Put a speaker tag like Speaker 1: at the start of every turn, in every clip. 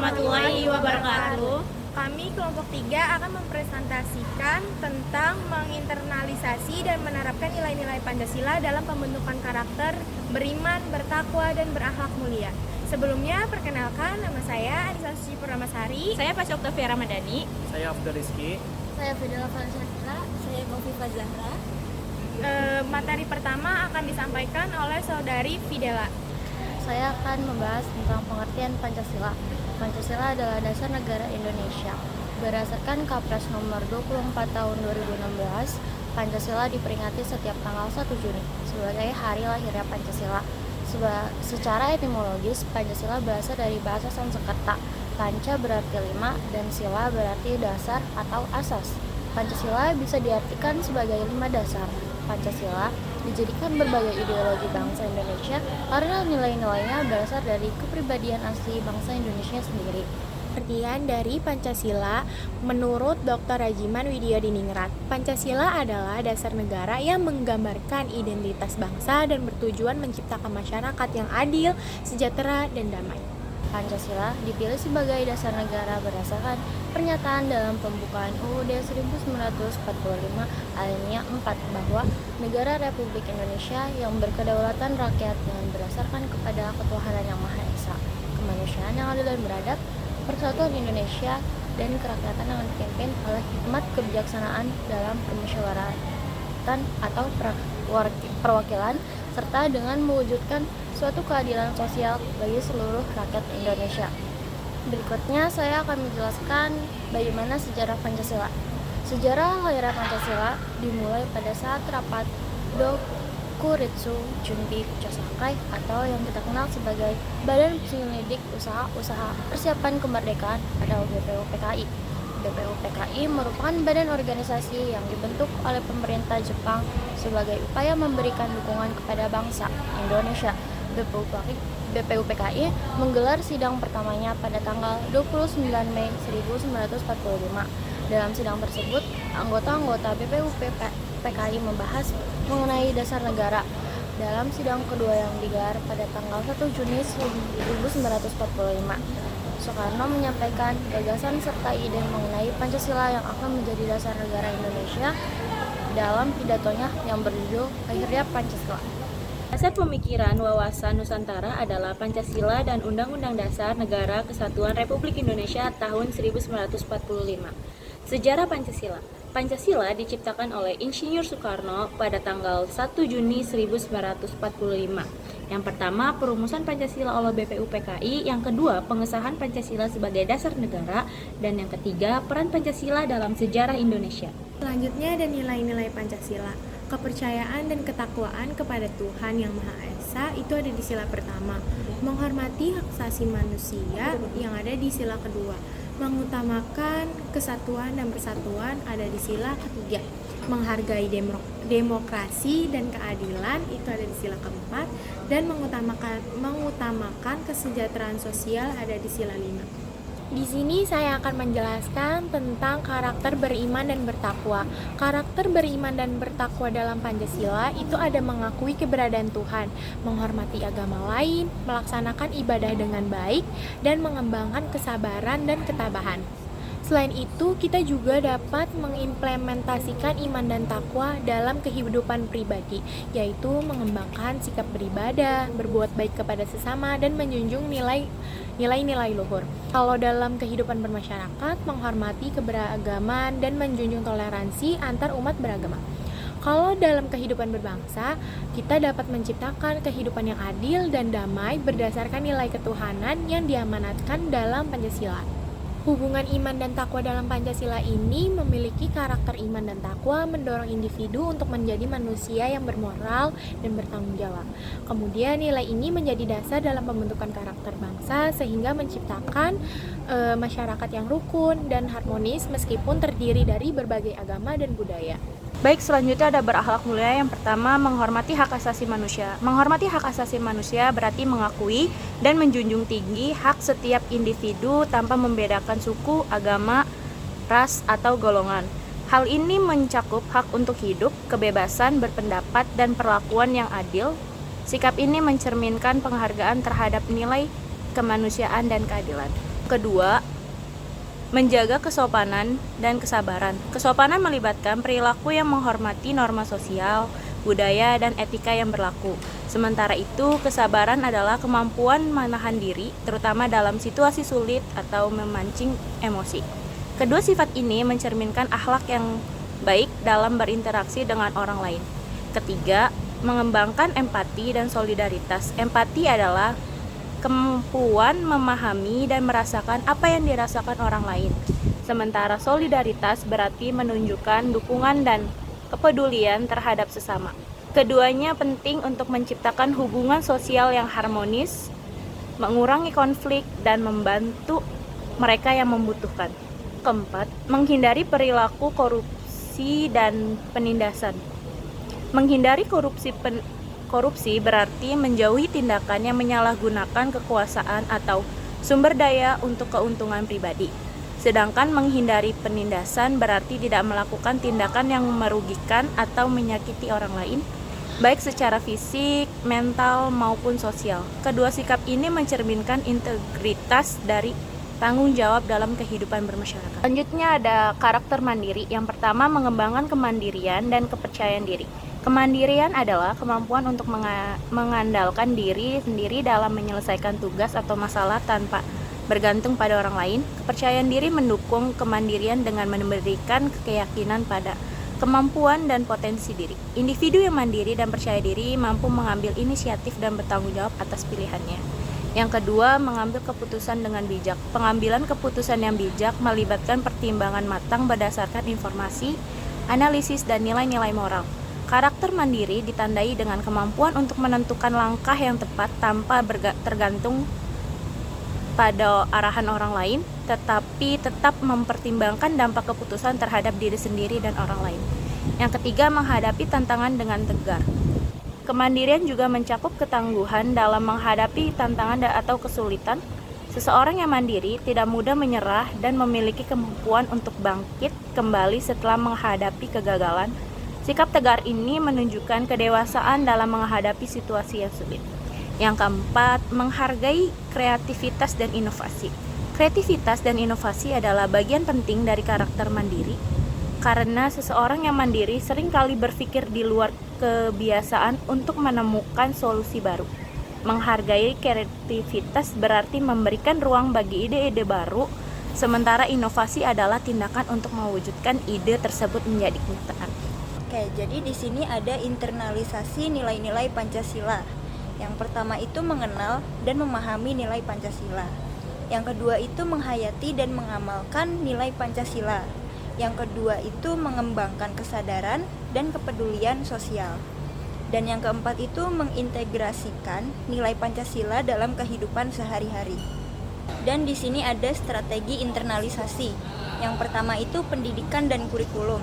Speaker 1: warahmatullahi wabarakatuh.
Speaker 2: Kami kelompok 3 akan mempresentasikan tentang menginternalisasi dan menerapkan nilai-nilai Pancasila dalam pembentukan karakter beriman, bertakwa, dan berakhlak mulia. Sebelumnya, perkenalkan nama saya Anissa Suci Purnamasari.
Speaker 1: Saya Pak Oktavia Ramadhani.
Speaker 3: Saya Afdal Rizky.
Speaker 4: Saya Fidela Fansatra. Saya Kofifa Zahra.
Speaker 2: Materi pertama akan disampaikan oleh Saudari Fidela.
Speaker 4: Saya akan membahas tentang pengertian Pancasila. Pancasila adalah dasar negara Indonesia. Berdasarkan Kapres nomor 24 tahun 2016, Pancasila diperingati setiap tanggal 1 Juni sebagai hari lahirnya Pancasila. Secara etimologis, Pancasila berasal dari bahasa Sanskerta. Panca berarti 5 dan sila berarti dasar atau asas. Pancasila bisa diartikan sebagai 5 dasar. Pancasila dijadikan berbagai ideologi bangsa Indonesia karena nilai-nilainya berasal dari kepribadian asli bangsa Indonesia sendiri.
Speaker 2: Pengertian dari Pancasila menurut Dr. Rajiman Widyadiningrat, Pancasila adalah dasar negara yang menggambarkan identitas bangsa dan bertujuan menciptakan masyarakat yang adil, sejahtera, dan damai.
Speaker 4: Pancasila dipilih sebagai dasar negara berdasarkan pernyataan dalam pembukaan UUD 1945 alinea 4 bahwa negara Republik Indonesia yang berkedaulatan rakyat dengan berdasarkan kepada ketuhanan yang Maha Esa, kemanusiaan yang adil dan beradab, persatuan Indonesia, dan kerakyatan yang dipimpin oleh hikmat kebijaksanaan dalam permusyawaratan atau perwakilan, serta dengan mewujudkan suatu keadilan sosial bagi seluruh rakyat Indonesia. Berikutnya saya akan menjelaskan bagaimana sejarah Pancasila. Sejarah lahirnya Pancasila dimulai pada saat rapat Dokuritsu Junbi Kuchosakai atau yang kita kenal sebagai Badan Penyelidik Usaha Persiapan Kemerdekaan atau BPUPKI. BPUPKI merupakan badan organisasi yang dibentuk oleh pemerintah Jepang sebagai upaya memberikan dukungan kepada bangsa Indonesia. BPUPKI menggelar sidang pertamanya pada tanggal 29 Mei 1945. Dalam sidang tersebut, anggota-anggota BPUPKI membahas mengenai dasar negara. Dalam sidang kedua yang digelar pada tanggal 1 Juni 1945, Soekarno menyampaikan gagasan serta ide mengenai Pancasila yang akan menjadi dasar negara Indonesia dalam pidatonya yang berjudul Lahirnya Pancasila.
Speaker 1: Dasar pemikiran wawasan Nusantara adalah Pancasila dan Undang-Undang Dasar Negara Kesatuan Republik Indonesia tahun 1945. Sejarah Pancasila. Pancasila diciptakan oleh Insinyur Soekarno pada tanggal 1 Juni 1945. Yang pertama, perumusan Pancasila oleh BPUPKI, yang kedua, pengesahan Pancasila sebagai dasar negara, dan yang ketiga, peran Pancasila dalam sejarah Indonesia.
Speaker 2: Selanjutnya ada nilai-nilai Pancasila. Kepercayaan dan ketakwaan kepada Tuhan Yang Maha Esa itu ada di sila pertama. Menghormati hak asasi manusia yang ada di sila kedua. Mengutamakan kesatuan dan persatuan ada di sila ketiga. Menghargai demokrasi dan keadilan itu ada di sila keempat. Dan mengutamakan kesejahteraan sosial ada di sila 5. Di sini saya akan menjelaskan tentang karakter beriman dan bertakwa. Karakter beriman dan bertakwa dalam Pancasila itu ada mengakui keberadaan Tuhan, menghormati agama lain, melaksanakan ibadah dengan baik, dan mengembangkan kesabaran dan ketabahan. Selain itu, kita juga dapat mengimplementasikan iman dan takwa dalam kehidupan pribadi, yaitu mengembangkan sikap beribadah, berbuat baik kepada sesama, dan menjunjung nilai-nilai luhur. Kalau dalam kehidupan bermasyarakat, menghormati keberagaman dan menjunjung toleransi antar umat beragama. Kalau dalam kehidupan berbangsa, kita dapat menciptakan kehidupan yang adil dan damai berdasarkan nilai ketuhanan yang diamanatkan dalam Pancasila. Hubungan iman dan takwa dalam Pancasila ini memiliki karakter iman dan takwa mendorong individu untuk menjadi manusia yang bermoral dan bertanggung jawab. Kemudian nilai ini menjadi dasar dalam pembentukan karakter bangsa sehingga menciptakan masyarakat yang rukun dan harmonis meskipun terdiri dari berbagai agama dan budaya.
Speaker 5: Baik, selanjutnya ada berakhlak mulia. Yang pertama, menghormati hak asasi manusia. Menghormati hak asasi manusia berarti mengakui dan menjunjung tinggi hak setiap individu tanpa membedakan suku, agama, ras, atau golongan. Hal ini mencakup hak untuk hidup, kebebasan berpendapat, dan perlakuan yang adil. Sikap ini mencerminkan penghargaan terhadap nilai kemanusiaan dan keadilan. Kedua, menjaga kesopanan dan kesabaran. Kesopanan melibatkan perilaku yang menghormati norma sosial, budaya, dan etika yang berlaku. Sementara itu, kesabaran adalah kemampuan menahan diri, terutama dalam situasi sulit atau memancing emosi. Kedua sifat ini mencerminkan akhlak yang baik dalam berinteraksi dengan orang lain. Ketiga, mengembangkan empati dan solidaritas. Empati adalah kemampuan memahami dan merasakan apa yang dirasakan orang lain. Sementara solidaritas berarti menunjukkan dukungan dan kepedulian terhadap sesama. Keduanya penting untuk menciptakan hubungan sosial yang harmonis, mengurangi konflik, dan membantu mereka yang membutuhkan. Keempat, menghindari perilaku korupsi dan penindasan. Menghindari korupsi berarti menjauhi tindakan yang menyalahgunakan kekuasaan atau sumber daya untuk keuntungan pribadi. Sedangkan menghindari penindasan berarti tidak melakukan tindakan yang merugikan atau menyakiti orang lain, baik secara fisik, mental, maupun sosial. Kedua sikap ini mencerminkan integritas dari tanggung jawab dalam kehidupan bermasyarakat. Selanjutnya ada karakter mandiri. Yang pertama, mengembangkan kemandirian dan kepercayaan diri. Kemandirian adalah kemampuan untuk mengandalkan diri sendiri dalam menyelesaikan tugas atau masalah tanpa bergantung pada orang lain. Kepercayaan diri mendukung kemandirian dengan memberikan keyakinan pada kemampuan dan potensi diri. Individu yang mandiri dan percaya diri mampu mengambil inisiatif dan bertanggung jawab atas pilihannya. Yang kedua, mengambil keputusan dengan bijak. Pengambilan keputusan yang bijak melibatkan pertimbangan matang berdasarkan informasi, analisis, dan nilai-nilai moral. Karakter mandiri ditandai dengan kemampuan untuk menentukan langkah yang tepat tanpa tergantung pada arahan orang lain, tetapi tetap mempertimbangkan dampak keputusan terhadap diri sendiri dan orang lain. Yang ketiga, menghadapi tantangan dengan tegar. Kemandirian juga mencakup ketangguhan dalam menghadapi tantangan atau kesulitan. Seseorang yang mandiri tidak mudah menyerah dan memiliki kemampuan untuk bangkit kembali setelah menghadapi kegagalan. Sikap tegar ini menunjukkan kedewasaan dalam menghadapi situasi yang sulit. Yang keempat, menghargai kreativitas dan inovasi. Kreativitas dan inovasi adalah bagian penting dari karakter mandiri, karena seseorang yang mandiri seringkali berpikir di luar kebiasaan untuk menemukan solusi baru. Menghargai kreativitas berarti memberikan ruang bagi ide-ide baru, sementara inovasi adalah tindakan untuk mewujudkan ide tersebut menjadi kenyataan.
Speaker 3: Oke, jadi di sini ada internalisasi nilai-nilai Pancasila. Yang pertama itu mengenal dan memahami nilai Pancasila. Yang kedua itu menghayati dan mengamalkan nilai Pancasila. Yang kedua itu mengembangkan kesadaran dan kepedulian sosial. Dan yang keempat itu mengintegrasikan nilai Pancasila dalam kehidupan sehari-hari. Dan di sini ada strategi internalisasi. Yang pertama itu pendidikan dan kurikulum,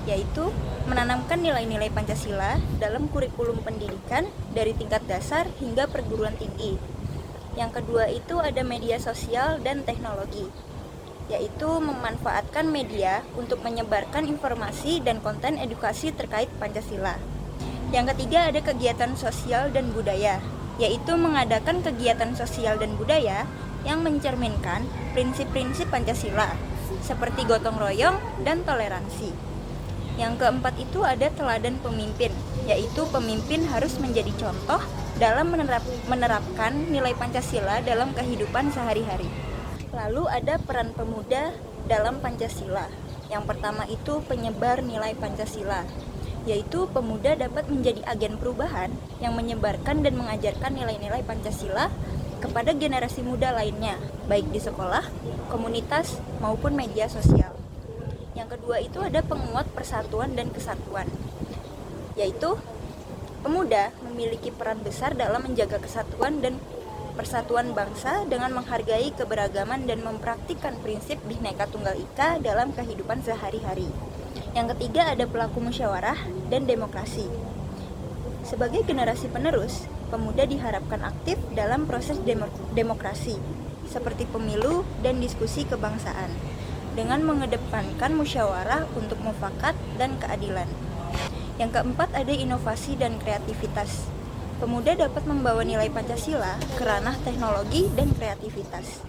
Speaker 3: yaitu menanamkan nilai-nilai Pancasila dalam kurikulum pendidikan dari tingkat dasar hingga perguruan tinggi. Yang kedua itu ada media sosial dan teknologi, yaitu memanfaatkan media untuk menyebarkan informasi dan konten edukasi terkait Pancasila. Yang ketiga ada kegiatan sosial dan budaya, yaitu mengadakan kegiatan sosial dan budaya yang mencerminkan prinsip-prinsip Pancasila, seperti gotong royong dan toleransi. Yang keempat itu ada teladan pemimpin, yaitu pemimpin harus menjadi contoh dalam menerapkan nilai Pancasila dalam kehidupan sehari-hari. Lalu ada peran pemuda dalam Pancasila. Yang pertama itu penyebar nilai Pancasila, yaitu pemuda dapat menjadi agen perubahan yang menyebarkan dan mengajarkan nilai-nilai Pancasila kepada generasi muda lainnya, baik di sekolah, komunitas, maupun media sosial. Yang kedua itu ada penguat persatuan dan kesatuan, yaitu pemuda memiliki peran besar dalam menjaga kesatuan dan persatuan bangsa dengan menghargai keberagaman dan mempraktikkan prinsip Bhinneka Tunggal Ika dalam kehidupan sehari-hari. Yang ketiga ada pelaku musyawarah dan demokrasi. Sebagai generasi penerus, pemuda diharapkan aktif dalam proses demokrasi, seperti pemilu dan diskusi kebangsaan, dengan mengedepankan musyawarah untuk mufakat dan keadilan. Yang keempat ada inovasi dan kreativitas. Pemuda dapat membawa nilai Pancasila ke ranah teknologi dan kreativitas,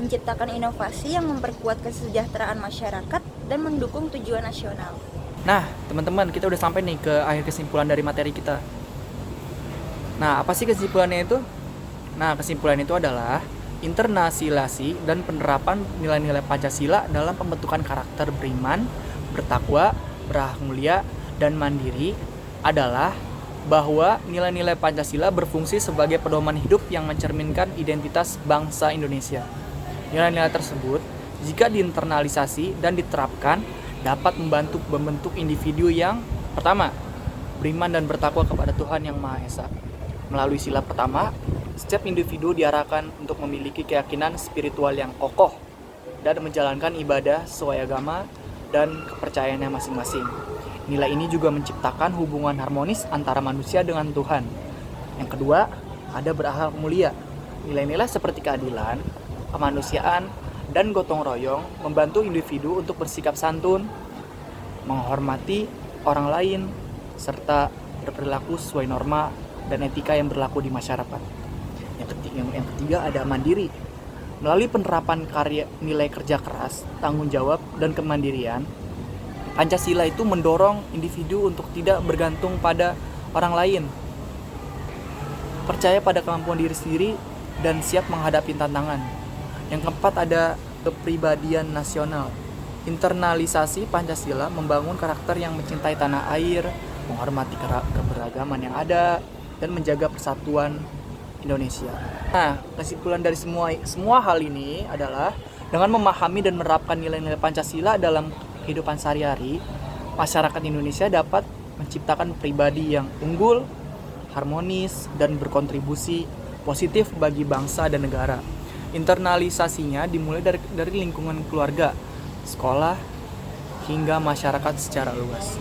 Speaker 3: menciptakan inovasi yang memperkuat kesejahteraan masyarakat dan mendukung tujuan nasional.
Speaker 6: Nah, teman-teman, kita udah sampai nih ke akhir kesimpulan dari materi kita. Nah, apa sih kesimpulannya itu? Nah, kesimpulan itu adalah internalisasi dan penerapan nilai-nilai Pancasila dalam pembentukan karakter beriman, bertakwa, berakhlak mulia, dan mandiri adalah bahwa nilai-nilai Pancasila berfungsi sebagai pedoman hidup yang mencerminkan identitas bangsa Indonesia. Nilai-nilai tersebut, jika diinternalisasi dan diterapkan, dapat membentuk individu yang pertama, beriman dan bertakwa kepada Tuhan Yang Maha Esa. Melalui sila pertama, setiap individu diarahkan untuk memiliki keyakinan spiritual yang kokoh dan menjalankan ibadah sesuai agama dan kepercayaannya masing-masing. Nilai ini juga menciptakan hubungan harmonis antara manusia dengan Tuhan. Yang kedua, ada berakhlak mulia. Nilai-nilai seperti keadilan, kemanusiaan, dan gotong royong membantu individu untuk bersikap santun, menghormati orang lain, serta berperilaku sesuai norma dan etika yang berlaku di masyarakat. Yang ketiga ada mandiri. Melalui penerapan nilai kerja keras, tanggung jawab, dan kemandirian, Pancasila itu mendorong individu untuk tidak bergantung pada orang lain, percaya pada kemampuan diri sendiri, dan siap menghadapi tantangan. Yang keempat ada kepribadian nasional. Internalisasi Pancasila membangun karakter yang mencintai tanah air, menghormati keberagaman yang ada, dan menjaga persatuan Indonesia. Nah, kesimpulan dari semua hal ini adalah dengan memahami dan menerapkan nilai-nilai Pancasila dalam kehidupan sehari-hari, masyarakat Indonesia dapat menciptakan pribadi yang unggul, harmonis, dan berkontribusi positif bagi bangsa dan negara. Internalisasinya dimulai dari lingkungan keluarga, sekolah, hingga masyarakat secara luas.